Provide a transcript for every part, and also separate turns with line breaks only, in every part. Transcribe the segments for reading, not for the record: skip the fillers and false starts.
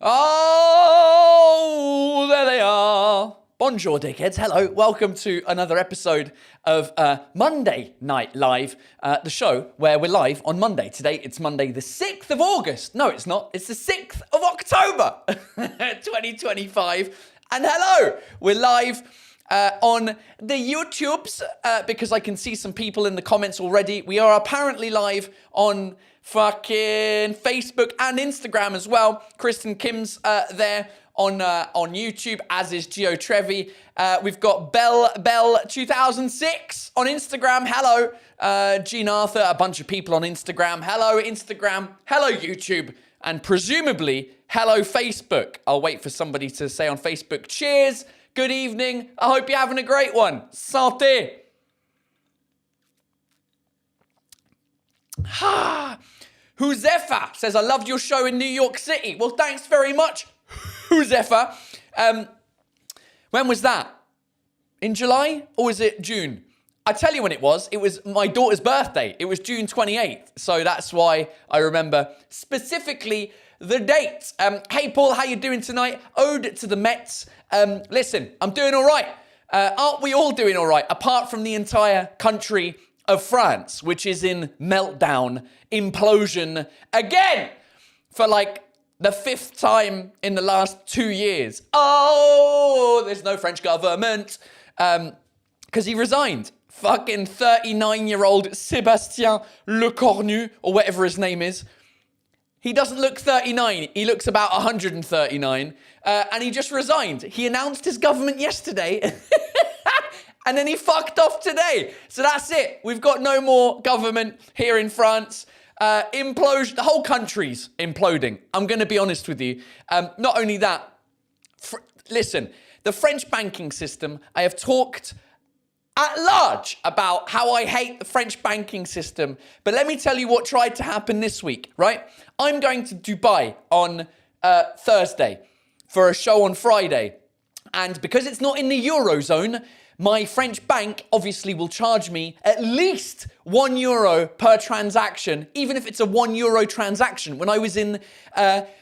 Oh, there they are. Bonjour, dickheads. Hello. Welcome to another episode of Monday Night Live, the show where we're live on Monday. Today, it's Monday the 6th of August. No, it's not. It's the 6th of October, 2025. And hello, we're live on the YouTubes because I can see some people in the comments already. We are apparently live on fucking Facebook and Instagram as well. Kristen Kim's there on YouTube, as is Gio Trevi. We've got Bell 2006 on Instagram. Hello, Jean Arthur. A bunch of people on Instagram. Hello, Instagram. Hello, YouTube. And presumably, hello, Facebook. I'll wait for somebody to say on Facebook, cheers, good evening. I hope you're having a great one. Santé. Huzefa says, I loved your show in New York City. Well, thanks very much, Huzefa. When was that? In July or was it June? I tell you when it was. It was my daughter's birthday. It was June 28th. So that's why I remember specifically the date. Hey, Paul, how you doing tonight? Ode to the Mets. Listen, I'm doing all right. Aren't we all doing all right? Apart from the entire country of France, which is in meltdown, implosion again for like the 5th time in the last 2 years. Oh, there's no French government because he resigned. Fucking 39-year-old Sébastien Lecornu, or whatever his name is. He doesn't look 39. He looks about 139. And he just resigned. He announced his government yesterday. And then he fucked off today. So that's it. We've got no more government here in France. Implosion. The whole country's imploding. I'm going to be honest with you. Not only that. Listen, the French banking system, I have talked at large about how I hate the French banking system. But let me tell you what tried to happen this week, right? I'm going to Dubai on Thursday for a show on Friday. And because it's not in the Eurozone, my French bank obviously will charge me at least €1 per transaction, even if it's a €1 transaction. When I was in,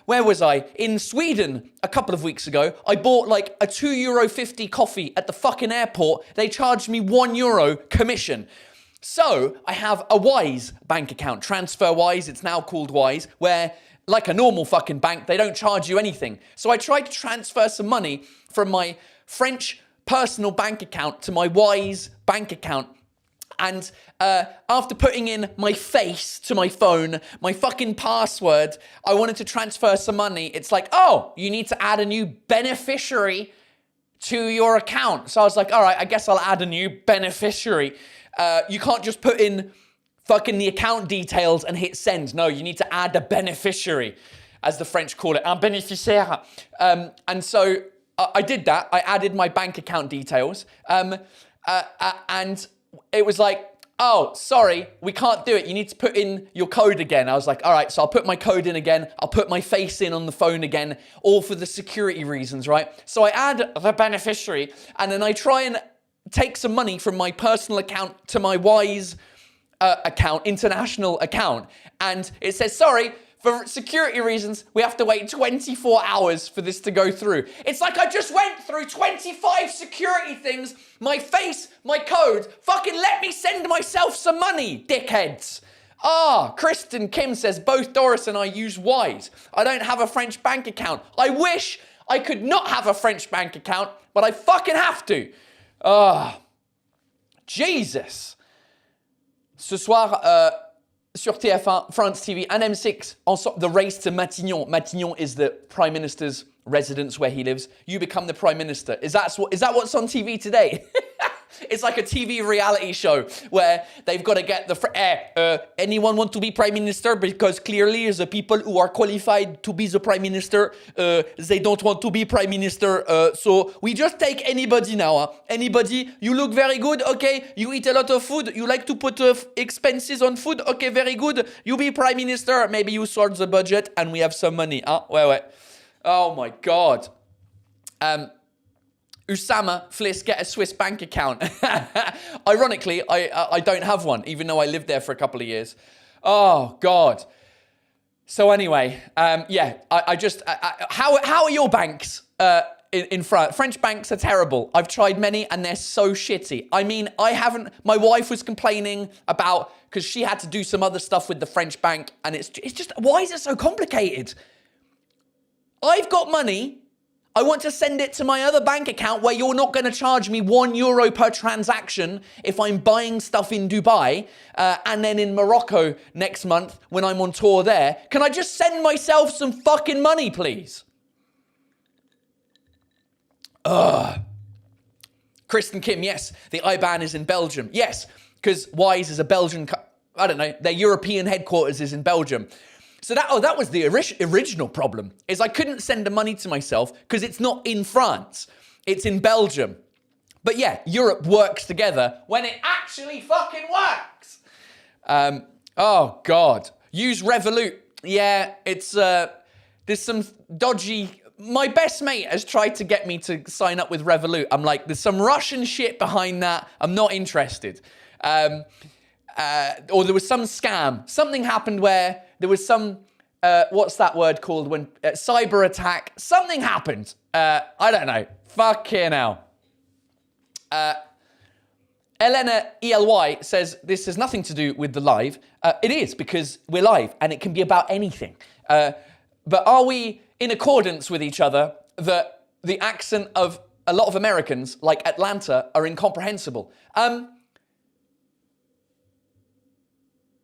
where was I? In Sweden a couple of weeks ago, I bought like a €2.50 coffee at the fucking airport. They charged me €1 commission. So I have a Wise bank account, TransferWise, it's now called Wise, where like a normal fucking bank, they don't charge you anything. So I tried to transfer some money from my French personal bank account to my Wise bank account. And after putting in my face to my phone, my fucking password, I wanted to transfer some money. It's like, oh, you need to add a new beneficiary to your account. So I was like, all right, I guess I'll add a new beneficiary. You can't just put in fucking the account details and hit send. No, you need to add a beneficiary, as the French call it, un bénéficiaire. And so I did that. I added my bank account details. And it was like, oh, sorry, we can't do it. You need to put in your code again. I was like, all right, so I'll put my code in again. I'll put my face in on the phone again, all for the security reasons, right? So I add the beneficiary, and then I try and take some money from my personal account to my Wise account, international account. And it says, sorry, for security reasons, we have to wait 24 hours for this to go through. It's like I just went through 25 security things, my face, my code. Fucking let me send myself some money, dickheads. Kristen Kim says, both Doris and I use Wise. I don't have a French bank account. I wish I could not have a French bank account, but I fucking have to. Jesus. Ce soir, sur TF1, France TV, and M6, the race to Matignon. Matignon is the Prime Minister's residence where he lives. You become the Prime Minister. Is that what's on TV today? It's like a TV reality show where they've got to get anyone want to be Prime Minister? Because clearly the people who are qualified to be the Prime Minister, they don't want to be Prime Minister. So we just take anybody now. Anybody, you look very good, okay? You eat a lot of food. You like to put expenses on food, okay, very good. You be Prime Minister. Maybe you sort the budget and we have some money. Ouais. Oh my God. Usama Fliss, get a Swiss bank account. Ironically, I don't have one, even though I lived there for a couple of years. Oh, God. So anyway, how are your banks in France? French banks are terrible. I've tried many and they're so shitty. I mean, my wife was complaining about, because she had to do some other stuff with the French bank, and it's just, why is it so complicated? I've got money. I want to send it to my other bank account where you're not going to charge me €1 per transaction if I'm buying stuff in Dubai and then in Morocco next month when I'm on tour there. Can I just send myself some fucking money, please? Kristen Kim, yes, the IBAN is in Belgium. Yes, because Wise is a Belgian, I don't know, their European headquarters is in Belgium. So that was the original problem, is I couldn't send the money to myself because it's not in France. It's in Belgium. But yeah, Europe works together when it actually fucking works. Oh, God. Use Revolut. Yeah, it's, there's some dodgy... My best mate has tried to get me to sign up with Revolut. I'm like, there's some Russian shit behind that. I'm not interested. Or there was some scam. Something happened where there was some, what's that word called? When cyber attack. Something happened. I don't know. Fucking hell. Elena ELY says this has nothing to do with the live. It is, because we're live and it can be about anything. But are we in accordance with each other that the accent of a lot of Americans, like Atlanta, are incomprehensible?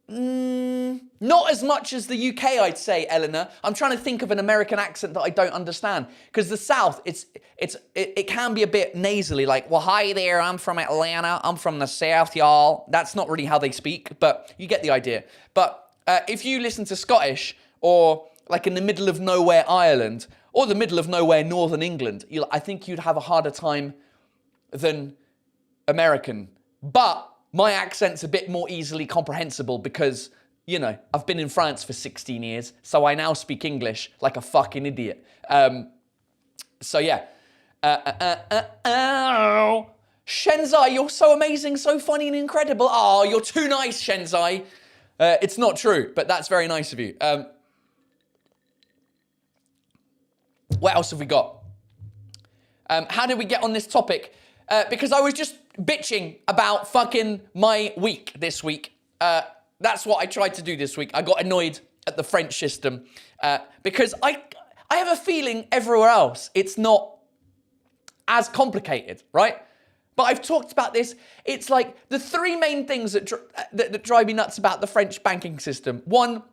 Not as much as the UK, I'd say, Eleanor. I'm trying to think of an American accent that I don't understand. Because the South, it can be a bit nasally, like, well, hi there, I'm from Atlanta, I'm from the South, y'all. That's not really how they speak, but you get the idea. But if you listen to Scottish, or like in the middle of nowhere Ireland, or the middle of nowhere Northern England, I think you'd have a harder time than American. But my accent's a bit more easily comprehensible because, you know, I've been in France for 16 years, so I now speak English like a fucking idiot. So yeah. Shenzai, you're so amazing, so funny and incredible. Oh, you're too nice, Shenzai. It's not true, but that's very nice of you. What else have we got? How did we get on this topic? Because I was just bitching about fucking my week this week. That's what I tried to do this week. I got annoyed at the French system because I have a feeling everywhere else it's not as complicated, right? But I've talked about this. It's like the three main things that drive me nuts about the French banking system. One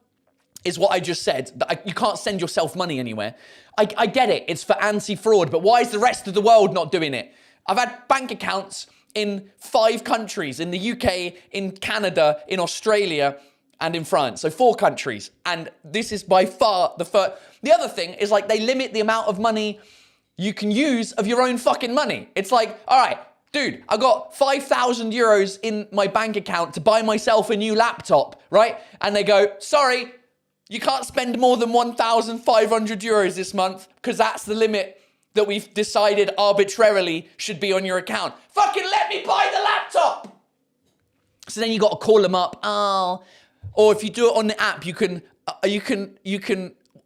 is what I just said, that you can't send yourself money anywhere. I get it, it's for anti-fraud, but why is the rest of the world not doing it? I've had bank accounts in 5 countries, in the UK, in Canada, in Australia, and in France. So 4 countries. And this is by far the first. The other thing is, like, they limit the amount of money you can use of your own fucking money. It's like, all right, dude, I got 5,000 euros in my bank account to buy myself a new laptop, right? And they go, sorry, you can't spend more than 1,500 euros this month because that's the limit that we've decided arbitrarily should be on your account. Fucking let me buy the laptop! So then you got to call them up. Oh, or if you do it on the app, you can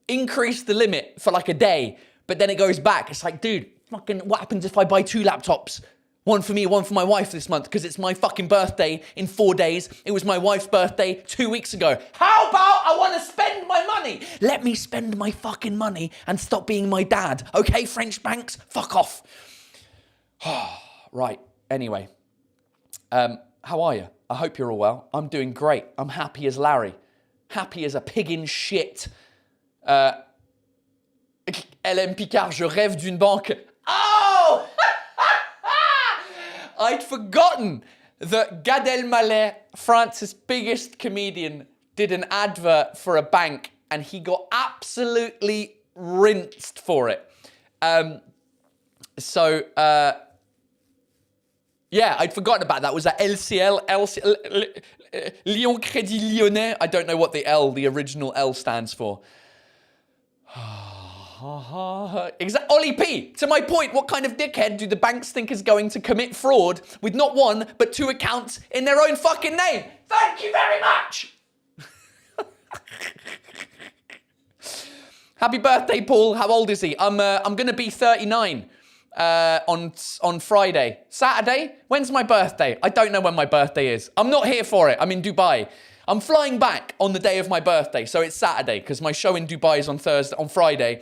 increase the limit for like a day, but then it goes back. It's like, dude, fucking, what happens if I buy 2 laptops? One for me, one for my wife this month, because it's my fucking birthday in 4 days. It was my wife's birthday 2 weeks ago. How about I want to spend my money? Let me spend my fucking money and stop being my dad. Okay, French banks, fuck off. Right, anyway. How are you? I hope you're all well. I'm doing great. I'm happy as Larry. Happy as a pig in shit. LM Picard, je rêve d'une banque. Oh! I'd forgotten that Gad Elmaleh, France's biggest comedian, did an advert for a bank and he got absolutely rinsed for it. Yeah, I'd forgotten about that. Was that LCL? Lyon Crédit Lyonnais? I don't know what the original L stands for. Ollie P, to my point, what kind of dickhead do the banks think is going to commit fraud with not 1, but 2 accounts in their own fucking name? Thank you very much! Happy birthday, Paul. How old is he? I'm going to be 39 on Friday. Saturday? When's my birthday? I don't know when my birthday is. I'm not here for it. I'm in Dubai. I'm flying back on the day of my birthday, so it's Saturday because my show in Dubai is on Friday,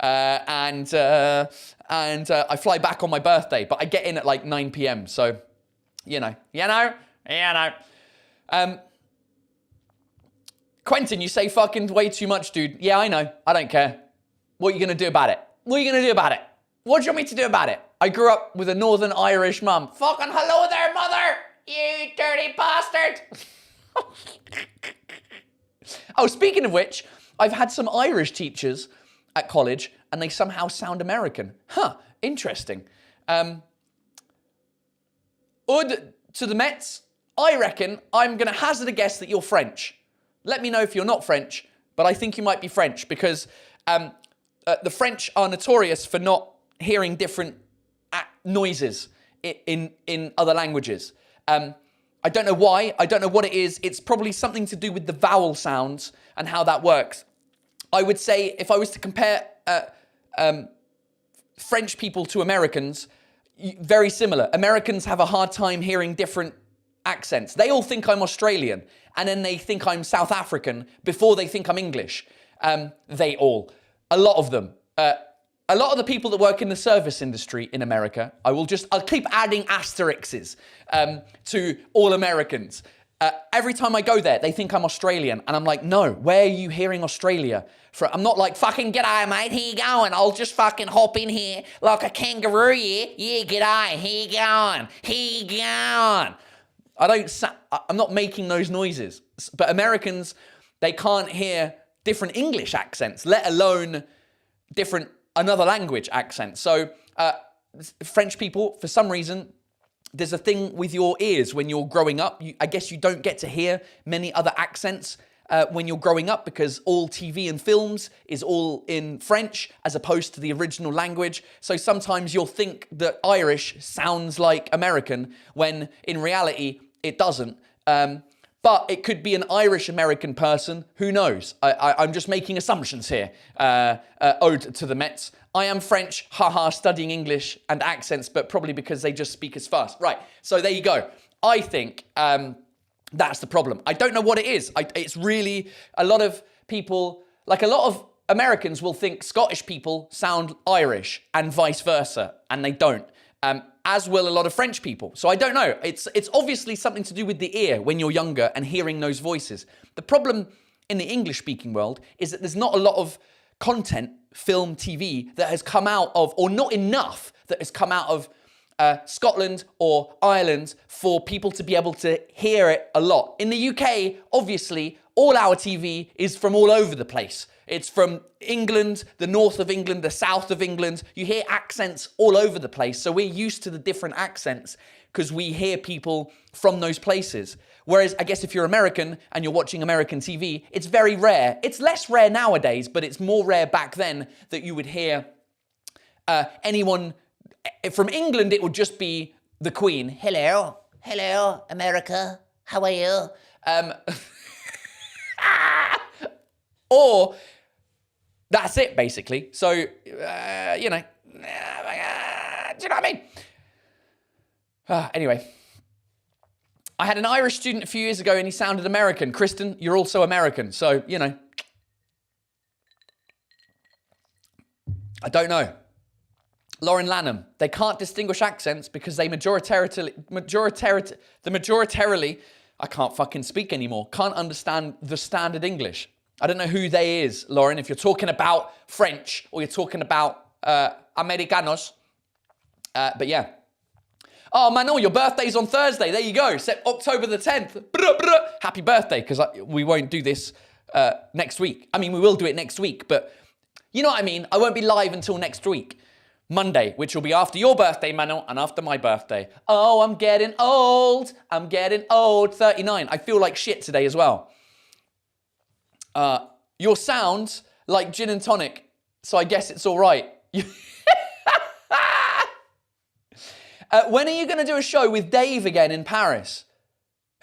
and I fly back on my birthday. But I get in at like 9 p.m. So, you know. Quentin, you say fucking way too much, dude. Yeah, I know. I don't care. What are you going to do about it? What are you going to do about it? What do you want me to do about it? I grew up with a Northern Irish mum. Fucking hello there, mother! You dirty bastard! Oh, speaking of which, I've had some Irish teachers at college, and they somehow sound American. Huh, interesting. Ud to the Mets, I reckon I'm going to hazard a guess that you're French. Let me know if you're not French, but I think you might be French because the French are notorious for not hearing different noises in other languages. I don't know why. I don't know what it is. It's probably something to do with the vowel sounds and how that works. I would say if I was to compare French people to Americans, very similar. Americans have a hard time hearing different accents. They all think I'm Australian, and then they think I'm South African before they think I'm English. A lot of them. A lot of the people that work in the service industry in America, I'll keep adding asterisks to all Americans. Every time I go there, they think I'm Australian. And I'm like, no, where are you hearing Australia from? I'm not like, fucking g'day, mate, here you going. I'll just fucking hop in here like a kangaroo, yeah? Yeah, g'day, here you going, here you going. I'm not making those noises. But Americans, they can't hear different English accents, let alone different another language accents. So French people, for some reason, there's a thing with your ears when you're growing up. I guess you don't get to hear many other accents when you're growing up because all TV and films is all in French as opposed to the original language. So sometimes you'll think that Irish sounds like American when in reality it doesn't. But it could be an Irish-American person. Who knows? I'm just making assumptions here. Ode to the Mets. I am French, haha, studying English and accents, but probably because they just speak as fast. Right, so there you go. I think that's the problem. I don't know what it is. It's really, a lot of people, like a lot of Americans will think Scottish people sound Irish and vice versa, and they don't. As will a lot of French people. So I don't know. It's obviously something to do with the ear when you're younger and hearing those voices. The problem in the English-speaking world is that there's not a lot of content, film, TV, that has come out of, or not enough that has come out of Scotland or Ireland for people to be able to hear it a lot. In the UK, obviously, all our TV is from all over the place. It's from England, the north of England, the south of England. You hear accents all over the place. So we're used to the different accents because we hear people from those places. Whereas I guess if you're American and you're watching American TV, it's very rare. It's less rare nowadays, but it's more rare back then that you would hear anyone from England. It would just be the Queen. Hello, America. How are you? Or that's it, basically. So, do you know what I mean? Anyway, I had an Irish student a few years ago and he sounded American. Kristen, you're also American. So, you know. I don't know. Lauren Lanham, they can't distinguish accents because they majoritarily, I can't fucking speak anymore, can't understand the standard English. I don't know who they is, Lauren, if you're talking about French or you're talking about Americanos. But yeah. Oh, Manon, your birthday's on Thursday. There you go. October the 10th. Happy birthday, because we won't do this next week. I mean, we will do it next week, but you know what I mean? I won't be live until next week. Monday, which will be after your birthday, Manon, and after my birthday. Oh, I'm getting old. 39. I feel like shit today as well. Your sound like gin and tonic, so I guess it's all right. When are you going to do a show with Dave again in Paris?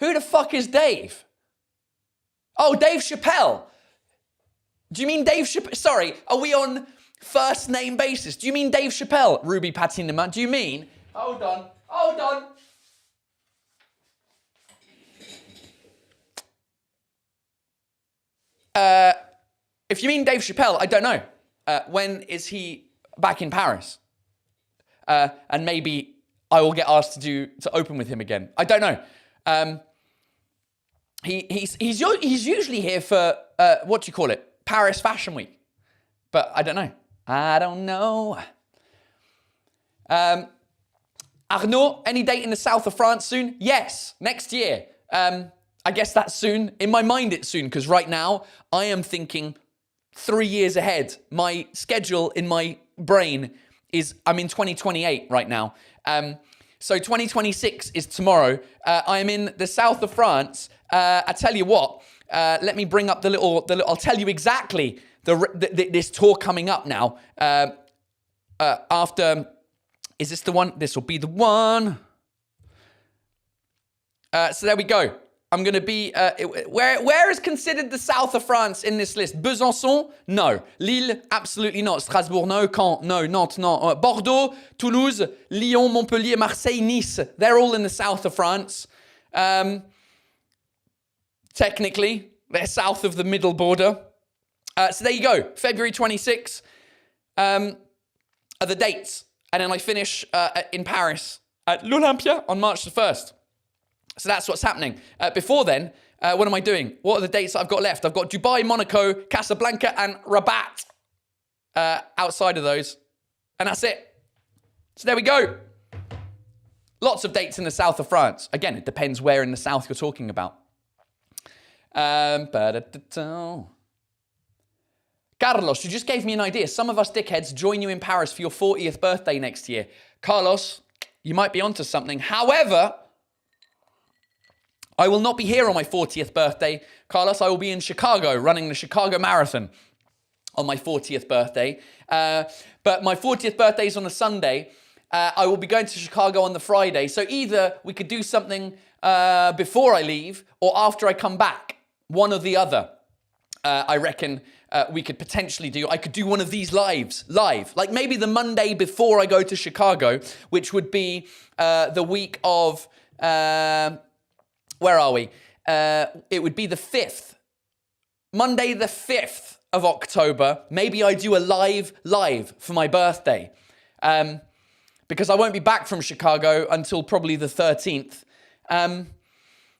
Who the fuck is Dave? Oh, Dave Chappelle. Do you mean Dave Chappelle? Sorry, are we on first name basis? Do you mean Dave Chappelle, Ruby Patinama? Do you mean? Hold on. If you mean Dave Chappelle, I don't know. When is he back in Paris? And maybe I will get asked to open with him again. I don't know. He's usually here for what do you call it? Paris Fashion Week. But I don't know. Arnaud, any date in the south of France soon? Yes, next year. I guess that's soon. In my mind, it's soon, because right now I am thinking 3 years ahead. My schedule in my brain is, I'm in 2028 right now. So 2026 is tomorrow. I am in the south of France. I tell you what, let me bring up the little, I'll tell you exactly this tour coming up now. After, is this the one? This will be the one. So there we go. I'm going to be, where is considered the south of France in this list? Besançon? No. Lille? Absolutely not. Strasbourg? No. Caen? No. Nantes? No. Bordeaux? Toulouse? Lyon? Montpellier? Marseille? Nice? They're all in the south of France. Technically, they're south of the middle border. So there you go. February 26 are the dates. And then I finish in Paris at l'Olympia on March the 1st. So that's what's happening. Before then, what am I doing? What are the dates that I've got left? I've got Dubai, Monaco, Casablanca, and Rabat outside of those. And that's it. So there we go. Lots of dates in the south of France. Again, it depends where in the south you're talking about. Carlos, you just gave me an idea. Some of us dickheads join you in Paris for your 40th birthday next year. Carlos, you might be onto something. However, I will not be here on my 40th birthday. Carlos, I will be in Chicago running the Chicago Marathon on my 40th birthday. But my 40th birthday is on a Sunday. I will be going to Chicago on the Friday. So either we could do something before I leave or after I come back. One or the other. I reckon we could potentially do. I could do one of these live. Like maybe the Monday before I go to Chicago, which would be the week of... where are we? It would be the 5th. Monday the 5th of October. Maybe I do a live for my birthday. Because I won't be back from Chicago until probably the 13th.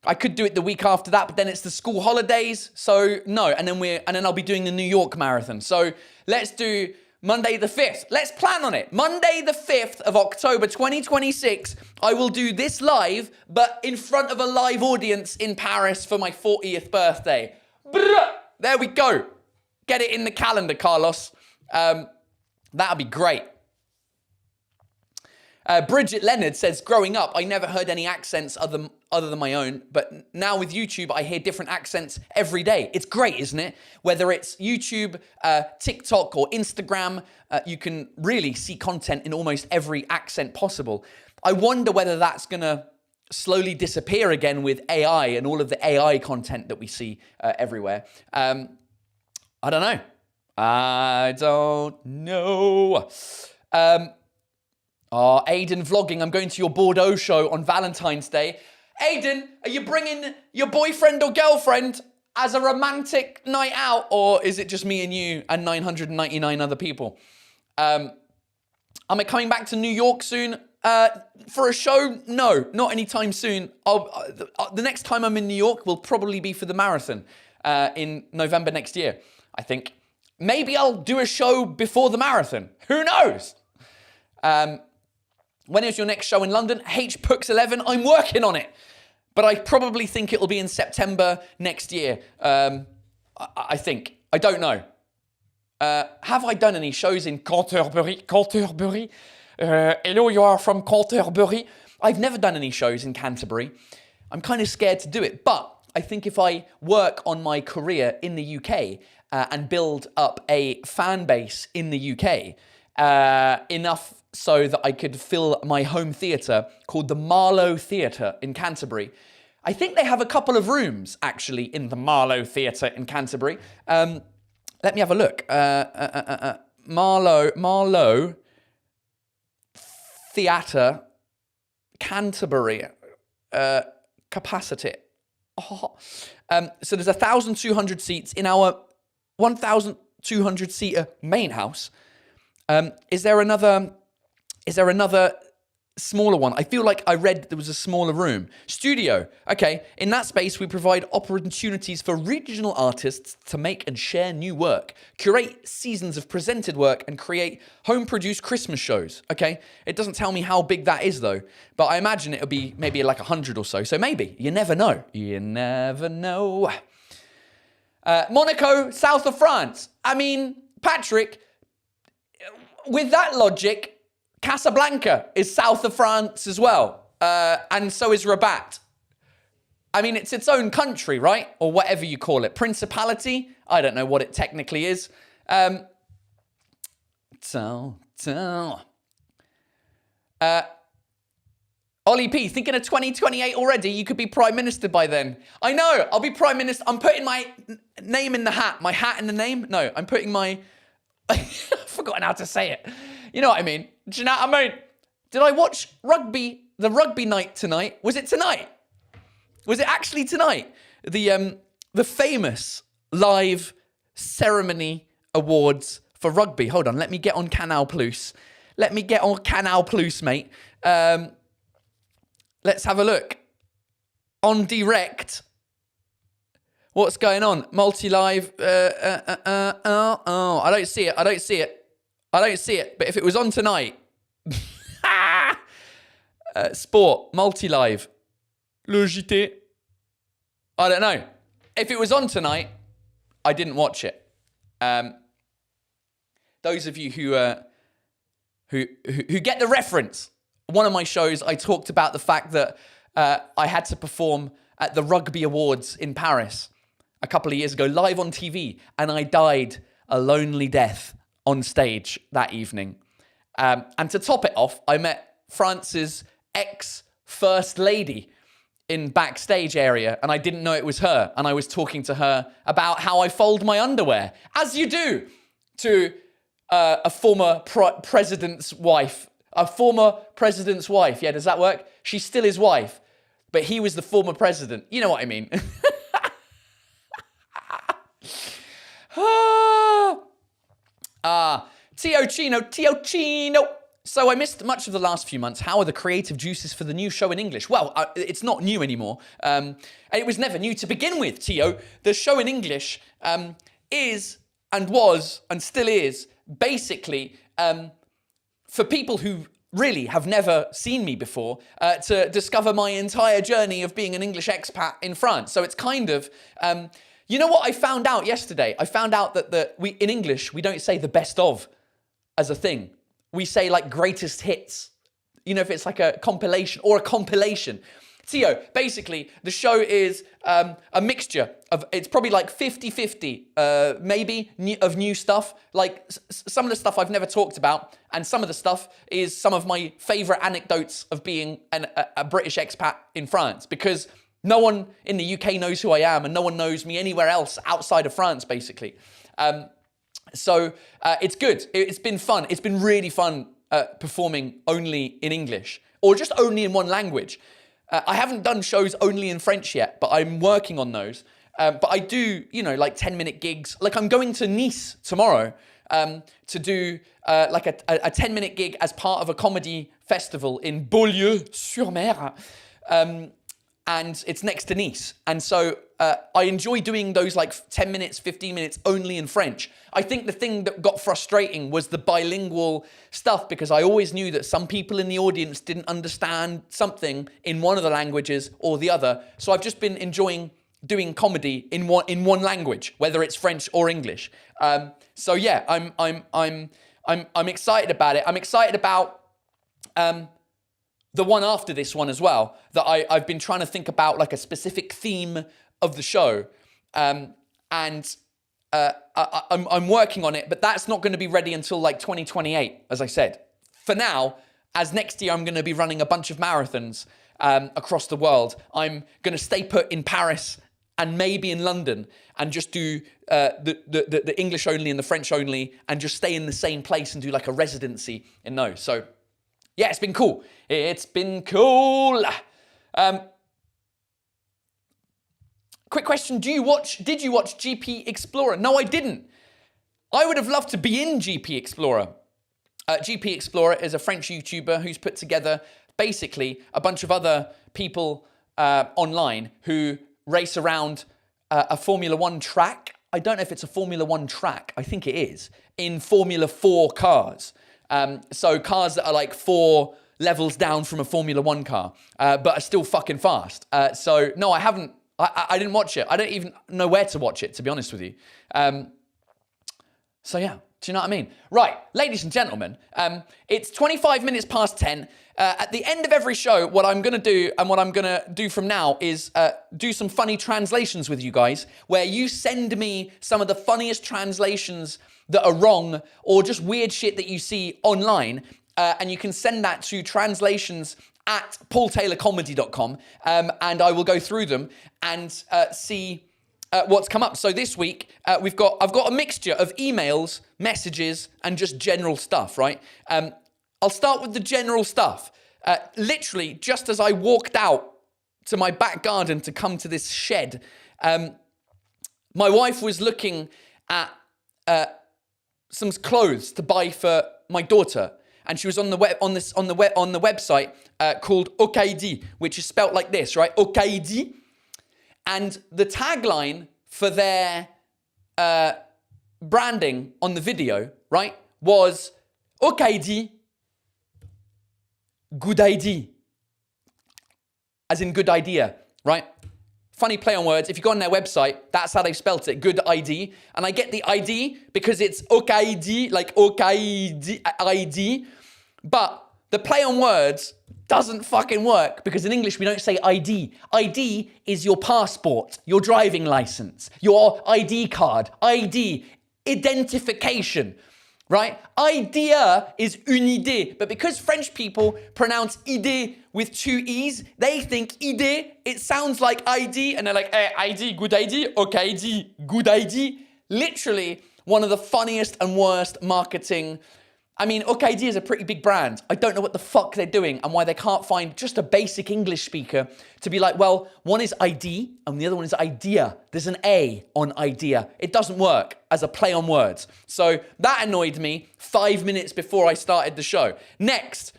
I could do it the week after that, but then it's the school holidays. So no, and then I'll be doing the New York Marathon. So let's do Monday the 5th. Let's plan on it. Monday the 5th of October 2026, I will do this live, but in front of a live audience in Paris for my 40th birthday. There we go. Get it in the calendar, Carlos. That'd be great. Bridget Leonard says, growing up, I never heard any accents other than my own, but now with YouTube, I hear different accents every day. It's great, isn't it? Whether it's YouTube, TikTok, or Instagram, you can really see content in almost every accent possible. I wonder whether that's going to slowly disappear again with AI and all of the AI content that we see everywhere. I don't know. Aiden vlogging. I'm going to your Bordeaux show on Valentine's Day. Aiden, are you bringing your boyfriend or girlfriend as a romantic night out? Or is it just me and you and 999 other people? Am I coming back to New York soon? For a show? No, not anytime soon. The next time I'm in New York will probably be for the marathon in November next year, I think. Maybe I'll do a show before the marathon. Who knows? When is your next show in London? HPooks 11. I'm working on it. But I probably think it'll be in September next year. I think. I don't know. Have I done any shows in Canterbury? Hello, you are from Canterbury. I've never done any shows in Canterbury. I'm kind of scared to do it. But I think if I work on my career in the UK and build up a fan base in the UK, enough so that I could fill my home theatre called the Marlow Theatre in Canterbury. I think they have a couple of rooms, actually, in the Marlow Theatre in Canterbury. Let me have a look. Marlow Theatre, Canterbury, capacity. Oh. So there's 1,200 seats in our 1,200 seater main house. Is there another smaller one? I feel like I read there was a smaller room. Studio. Okay. In that space, we provide opportunities for regional artists to make and share new work, curate seasons of presented work, and create home-produced Christmas shows. Okay. It doesn't tell me how big that is, though, but I imagine it'll be maybe like 100 or so. So maybe. You never know. You never know. Monaco, south of France. I mean, Patrick, with that logic, Casablanca is south of France as well. And so is Rabat. I mean, it's its own country, right? Or whatever you call it. Principality? I don't know what it technically is. Ollie P, thinking of 2028 already? You could be Prime Minister by then. I know, I'll be Prime Minister. I'm putting my name in the hat. My hat in the name? No, I'm putting my... I've forgotten how to say it. You know what I mean? Do you know what I mean? Did I watch the rugby night tonight? Was it tonight? Was it actually tonight? The famous live ceremony awards for rugby. Hold on, let me get on Canal Plus. Let me get on Canal Plus, mate. Let's have a look. On direct. What's going on? Multi-live. I don't see it. I don't see it. But if it was on tonight. Sport. Multi-live. Le JT. I don't know. If it was on tonight, I didn't watch it. Those of you who get the reference. One of my shows, I talked about the fact that I had to perform at the Rugby Awards in Paris a couple of years ago, live on TV, and I died a lonely death on stage that evening. And to top it off, I met France's ex-first lady in backstage area, and I didn't know it was her, and I was talking to her about how I fold my underwear, as you do to a former president's wife. A former president's wife. Yeah, does that work? She's still his wife, but he was the former president. You know what I mean? Tio Chino. So I missed much of the last few months. How are the creative juices for the new show in English? Well, it's not new anymore. And it was never new to begin with, Tio. The show in English is and was and still is basically for people who really have never seen me before, to discover my entire journey of being an English expat in France. So it's kind of, you know what I found out yesterday? I found out that in English, we don't say the best of as a thing. We say like greatest hits. You know, if it's like a compilation or a compilation. Tio, basically, the show is a mixture of, it's probably like 50-50, maybe, of new stuff. Like some of the stuff I've never talked about, and some of the stuff is some of my favorite anecdotes of being a British expat in France, because no one in the UK knows who I am, and no one knows me anywhere else outside of France, basically. So it's good. It's been fun. It's been really fun performing only in English, or just only in one language. I haven't done shows only in French yet, but I'm working on those. But I do, like 10-minute gigs. Like I'm going to Nice tomorrow to do like a 10-minute gig as part of a comedy festival in Beaulieu-sur-Mer. And it's next to Nice. And so I enjoy doing those like 10 minutes, 15 minutes only in French. I think the thing that got frustrating was the bilingual stuff, because I always knew that some people in the audience didn't understand something in one of the languages or the other. So I've just been enjoying doing comedy in one language, whether it's French or English. So yeah, I'm excited about it. I'm excited about the one after this one as well, that I've been trying to think about like a specific theme of the show. I'm working on it, but that's not going to be ready until like 2028, as I said. For now, as next year I'm going to be running a bunch of marathons across the world, I'm going to stay put in Paris and maybe in London, and just do the English only and the French only, and just stay in the same place and do like a residency in those. So yeah, it's been cool. It's been cool. Quick question, did you watch GP Explorer? No, I didn't. I would have loved to be in GP Explorer. GP Explorer is a French YouTuber who's put together basically a bunch of other people online who race around a Formula One track. I don't know if it's a Formula One track. I think it is. In Formula 4 cars. So cars that are like 4 levels down from a Formula One car, but are still fucking fast. So no, I haven't. I didn't watch it. I don't even know where to watch it, to be honest with you. So yeah, do you know what I mean? Right, ladies and gentlemen, it's 25 minutes past 10. At the end of every show, what I'm going to do and what I'm going to do from now is do some funny translations with you guys, where you send me some of the funniest translations that are wrong or just weird shit that you see online, and you can send that to translations@paultaylorcomedy.com, and I will go through them and see what's come up. So this week, I've got a mixture of emails, messages, and just general stuff, right? I'll start with the general stuff. Literally, just as I walked out to my back garden to come to this shed, my wife was looking at some clothes to buy for my daughter, and she was on the website called Okaidi, which is spelt like this, right? Okaidi. And the tagline for their branding on the video, right, was Okaidi, good idea. As in good idea, right? Funny play on words. If you go on their website, that's how they've spelt it, good ID. And I get the ID because it's Okaidi, like Okaidi ID. But the play on words doesn't fucking work because in English we don't say ID. ID is your passport, your driving license, your ID card, ID, identification, right? Idea is une idée, but because French people pronounce idée with 2 E's, they think idée, it sounds like ID, and they're like, hey, ID, good ID, okay, ID, good ID. Literally one of the funniest and worst marketing. I mean, OKD is a pretty big brand. I don't know what the fuck they're doing and why they can't find just a basic English speaker to be like, well, one is ID and the other one is idea. There's an A on idea. It doesn't work as a play on words. So that annoyed me 5 minutes before I started the show. Next,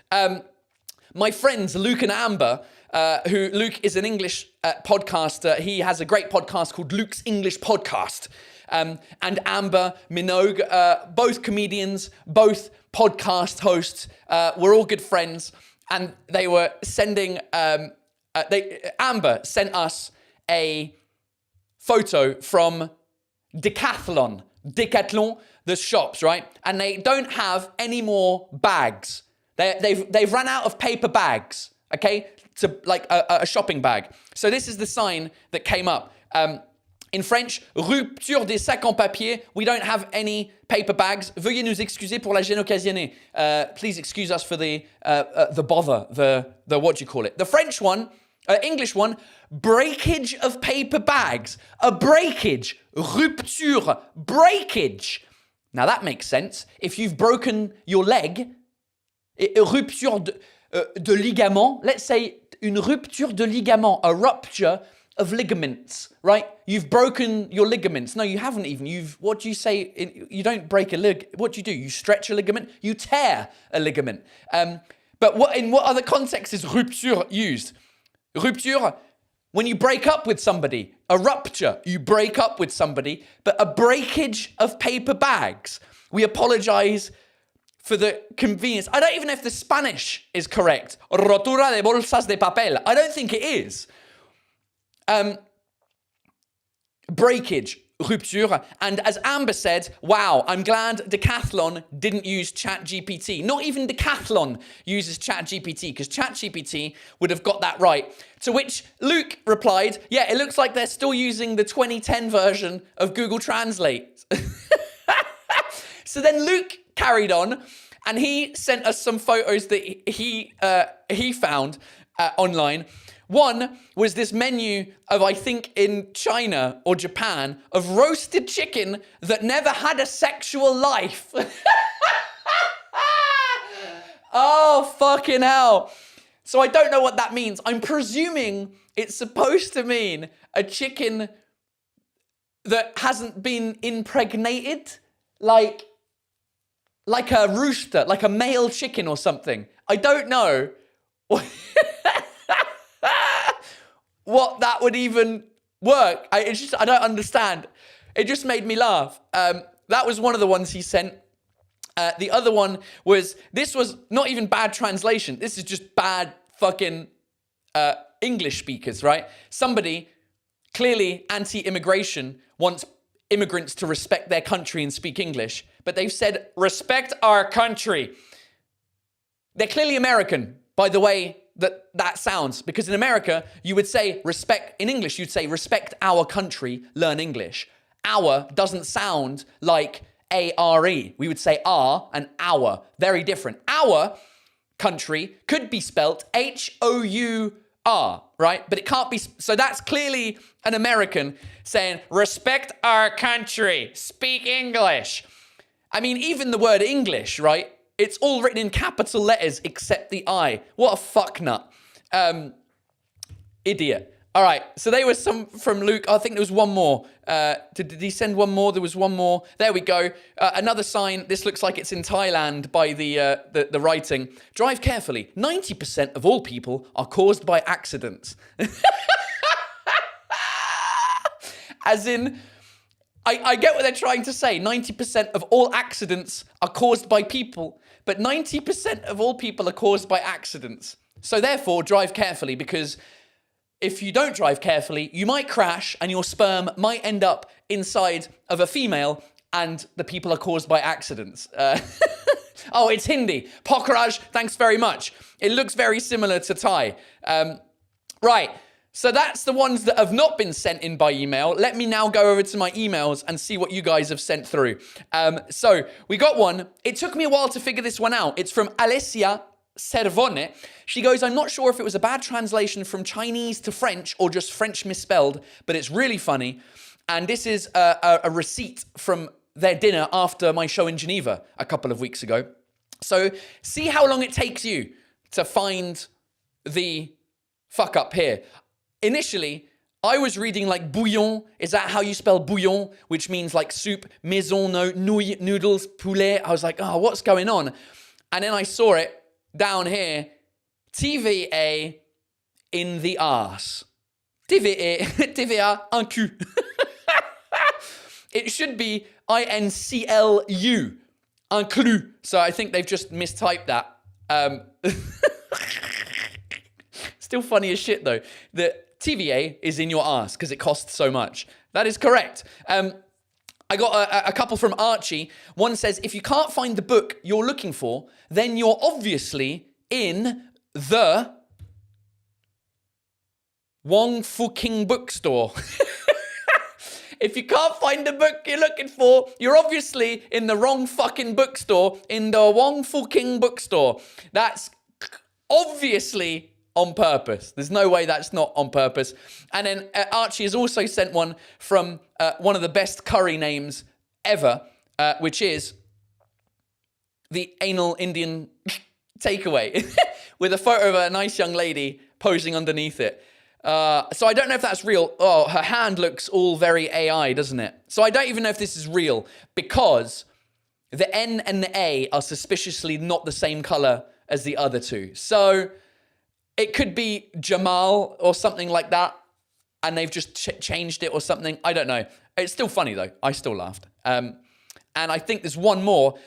my friends Luke and Amber, who Luke is an English podcaster. He has a great podcast called Luke's English Podcast. And Amber Minogue, both comedians, both podcast hosts, we're all good friends, and they were sending, Amber sent us a photo from Decathlon, the shops, right? And they don't have any more bags. They've run out of paper bags, okay? To like a shopping bag. So this is the sign that came up. In French, rupture des sacs en papier. We don't have any paper bags. Veuillez nous excuser pour la gêne occasionnée. Please excuse us for the bother, the what do you call it? The French one, English one, breakage of paper bags. A breakage, rupture, breakage. Now that makes sense. If you've broken your leg, rupture de ligament, let's say une rupture de ligament, a rupture of ligaments, right? You've broken your ligaments. No, you haven't even. What do you say? You don't break a what do? You stretch a ligament? You tear a ligament. But in what other context is rupture used? Rupture, when you break up with somebody. A rupture, you break up with somebody. But a breakage of paper bags. We apologize for the convenience. I don't even know if the Spanish is correct. Rotura de bolsas de papel. I don't think it is. Breakage, rupture, and as Amber said, wow, I'm glad Decathlon didn't use ChatGPT. Not even Decathlon uses ChatGPT, because ChatGPT would have got that right. To which Luke replied, yeah, it looks like they're still using the 2010 version of Google Translate. So then Luke carried on, and he sent us some photos that he found online, One was this menu of, I think, in China or Japan, of roasted chicken that never had a sexual life. Oh, fucking hell. So I don't know what that means. I'm presuming it's supposed to mean a chicken that hasn't been impregnated, like a rooster, like a male chicken or something. I don't know what that would even work. I don't understand. It just made me laugh. That was one of the ones he sent. The other one was, this was not even bad translation. This is just bad fucking English speakers, right? Somebody, clearly anti-immigration, wants immigrants to respect their country and speak English, but they've said, respect our country. They're clearly American, by the way that sounds, because in America, you would say respect, in English, you'd say respect our country, learn English. Our doesn't sound like A-R-E. We would say our and our, very different. Our country could be spelt H-O-U-R, right? But it can't be, so that's clearly an American saying, respect our country, speak English. I mean, even the word English, right? It's all written in capital letters except the I. What a fucknut. Idiot. All right, so they were some from Luke. I think there was one more. Did he send one more? There was one more. There we go. Another sign. This looks like it's in Thailand by the writing. Drive carefully. 90% of all people are caused by accidents. As in, I get what they're trying to say. 90% of all accidents are caused by people, but 90% of all people are caused by accidents. So therefore, drive carefully, because if you don't drive carefully, you might crash and your sperm might end up inside of a female, and the people are caused by accidents. Oh, it's Hindi. Pokraj, thanks very much. It looks very similar to Thai. Right. So that's the ones that have not been sent in by email. Let me now go over to my emails and see what you guys have sent through. So we got one. It took me a while to figure this one out. It's from Alessia Servone. She goes, I'm not sure if it was a bad translation from Chinese to French or just French misspelled, but it's really funny. And this is a receipt from their dinner after my show in Geneva a couple of weeks ago. So see how long it takes you to find the fuck up here. Initially, I was reading like bouillon. Is that how you spell bouillon? Which means like soup, maison, nouilles, noodles, poulet. I was like, oh, what's going on? And then I saw it down here, TVA in the arse. TVA un cul. It should be INCLU, inclus. So I think they've just mistyped that. Still funny as shit though. The TVA is in your arse because it costs so much. That is correct. I got a couple from Archie. One says, if you can't find the book you're looking for, then you're obviously in the Wong Fuking bookstore. If you can't find the book you're looking for, you're obviously in the wrong fucking bookstore, in the Wong Fuking bookstore. That's obviously on purpose. There's no way that's not on purpose. And then Archie has also sent one from one of the best curry names ever, which is the Anal Indian Takeaway, with a photo of a nice young lady posing underneath it. So I don't know if that's real. Oh, her hand looks all very AI, doesn't it? So I don't even know if this is real, because the N and the A are suspiciously not the same color as the other two. So it could be Jamal or something like that, and they've just changed it or something. I don't know. It's still funny, though. I still laughed. And I think there's one more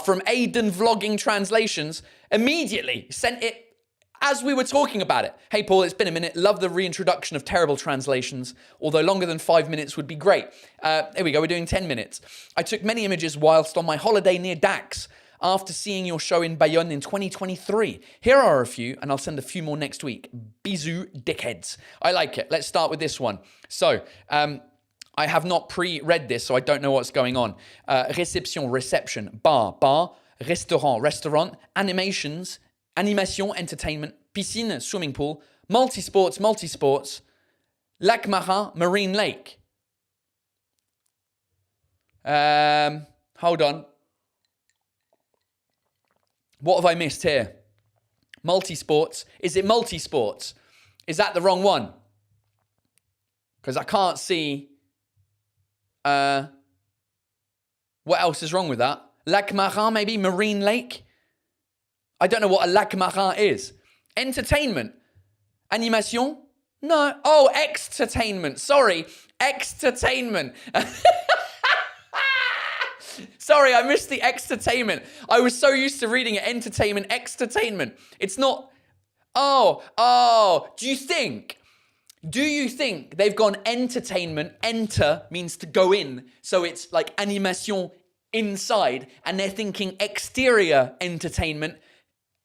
from Aiden Vlogging Translations. Immediately sent it as we were talking about it. Hey, Paul, it's been a minute. Love the reintroduction of terrible translations, although longer than 5 minutes would be great. Here we go. We're doing 10 minutes. I took many images whilst on my holiday near Dax after seeing your show in Bayonne in 2023. Here are a few, and I'll send a few more next week. Bisous, dickheads. I like it. Let's start with this one. So, I have not pre-read this, so I don't know what's going on. Réception, reception, bar, restaurant, animation, entertainment, piscine, swimming pool, Multisports. Lac Marin, Marine Lake. Hold on. What have I missed here? Multisports. Is it multisports? Is that the wrong one? Because I can't see. What else is wrong with that? Lac Marin, maybe? Marine Lake? I don't know what a Lac Marin is. Entertainment. Animation? No. Oh, extertainment. Sorry. Extertainment. Sorry, I missed the extertainment. I was so used to reading it, entertainment, extertainment. It's not... Oh. Do you think they've gone entertainment? Enter means to go in. So it's like animation inside. And they're thinking exterior entertainment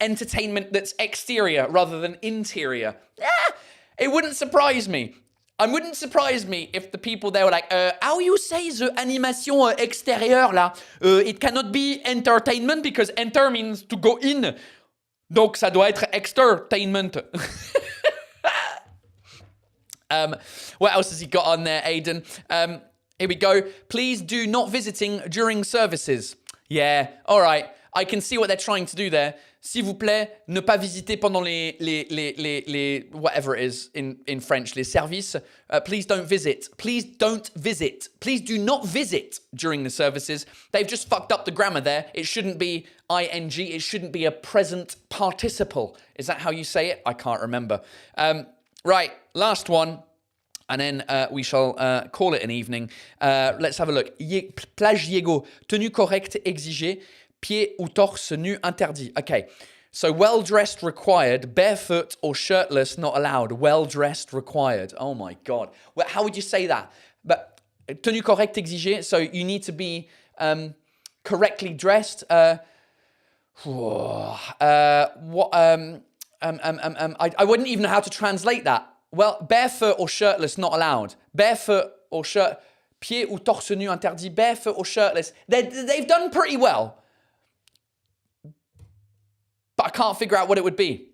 that's exterior rather than interior. It wouldn't surprise me. It wouldn't surprise me if the people there were like, how you say the animation extérieur là? It cannot be entertainment because enter means to go in. Donc ça doit être extertainment. What else has he got on there, Aidan? Here we go. Please do not visiting during services. Yeah, all right. I can see what they're trying to do there. S'il vous plaît, ne pas visiter pendant les whatever it is in French, les services. Please don't visit. Please don't visit. Please do not visit during the services. They've just fucked up the grammar there. It shouldn't be ing. It shouldn't be a present participle. Is that how you say it? I can't remember. Right, last one. And then we shall call it an evening. Let's have a look. Plage Diego, tenue correcte exigée. Pieds ou torse nu interdit. Okay, so well-dressed required, barefoot or shirtless not allowed. Well-dressed required. Oh my God. Well, how would you say that? But tenue correcte exigée, so you need to be correctly dressed. I wouldn't even know how to translate that. Well, barefoot or shirtless not allowed. Barefoot or shirt, pieds ou torse nu interdit. Barefoot or shirtless. They've done pretty well. But I can't figure out what it would be.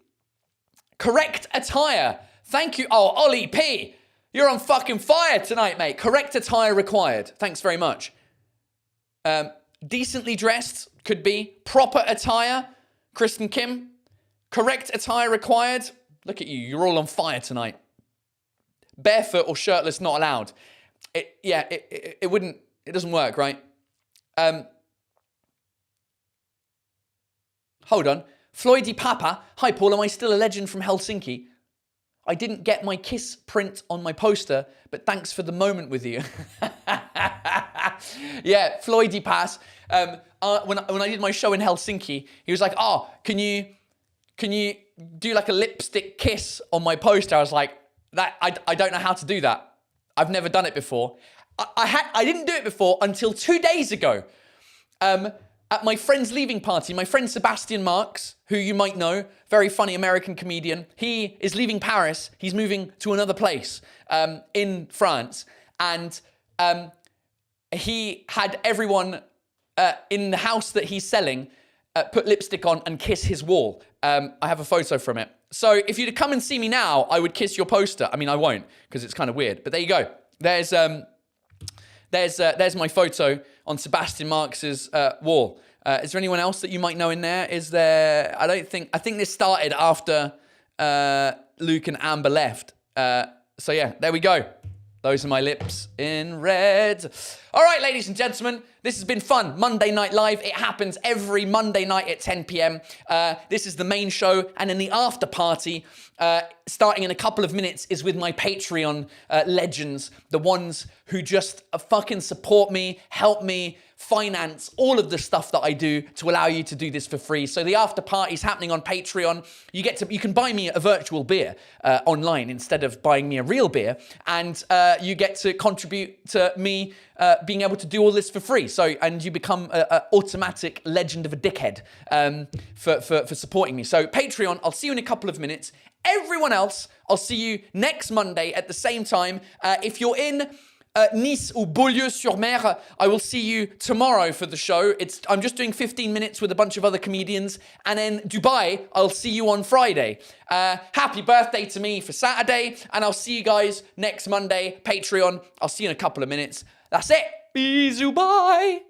Correct attire. Thank you. Oh, Ollie P. You're on fucking fire tonight, mate. Correct attire required. Thanks very much. Decently dressed could be. Proper attire. Kristen Kim. Correct attire required. Look at you. You're all on fire tonight. Barefoot or shirtless not allowed. It wouldn't. It doesn't work, right? Hold on. Floydy Papa. Hi, Paul. Am I still a legend from Helsinki? I didn't get my kiss print on my poster, but thanks for the moment with you. Yeah, Floydy Pass. When I did my show in Helsinki, he was like, "Oh, can you do like a lipstick kiss on my poster?" I was like, "That I don't know how to do that. I've never done it before." I didn't do it before until 2 days ago. At my friend's leaving party, my friend Sebastian Marks, who you might know, very funny American comedian, he is leaving Paris. He's moving to another place in France. And he had everyone in the house that he's selling put lipstick on and kiss his wall. I have a photo from it. So if you'd come and see me now, I would kiss your poster. I mean, I won't because it's kind of weird. But there you go. There's my photo on Sebastian Marks's wall. Is there anyone else that you might know in there? Is there? I think this started after Luke and Amber left. So yeah, there we go. Those are my lips in red. All right, ladies and gentlemen, this has been fun. Monday Night Live. It happens every Monday night at 10 p.m. This is the main show. And then the after party, starting in a couple of minutes, is with my Patreon legends. The ones who just fucking support me, help me, finance all of the stuff that I do to allow you to do this for free. So the after party is happening on Patreon. You can buy me a virtual beer online instead of buying me a real beer, and you get to contribute to me being able to do all this for free. So, and you become an automatic legend of a dickhead for supporting me. So Patreon, I'll see you in a couple of minutes. Everyone else, I'll see you next Monday at the same time. If you're in Nice or Beaulieu-sur-Mer. I will see you tomorrow for the show. I'm just doing 15 minutes with a bunch of other comedians. And then Dubai, I'll see you on Friday. Happy birthday to me for Saturday. And I'll see you guys next Monday. Patreon. I'll see you in a couple of minutes. That's it. Bisous, bye.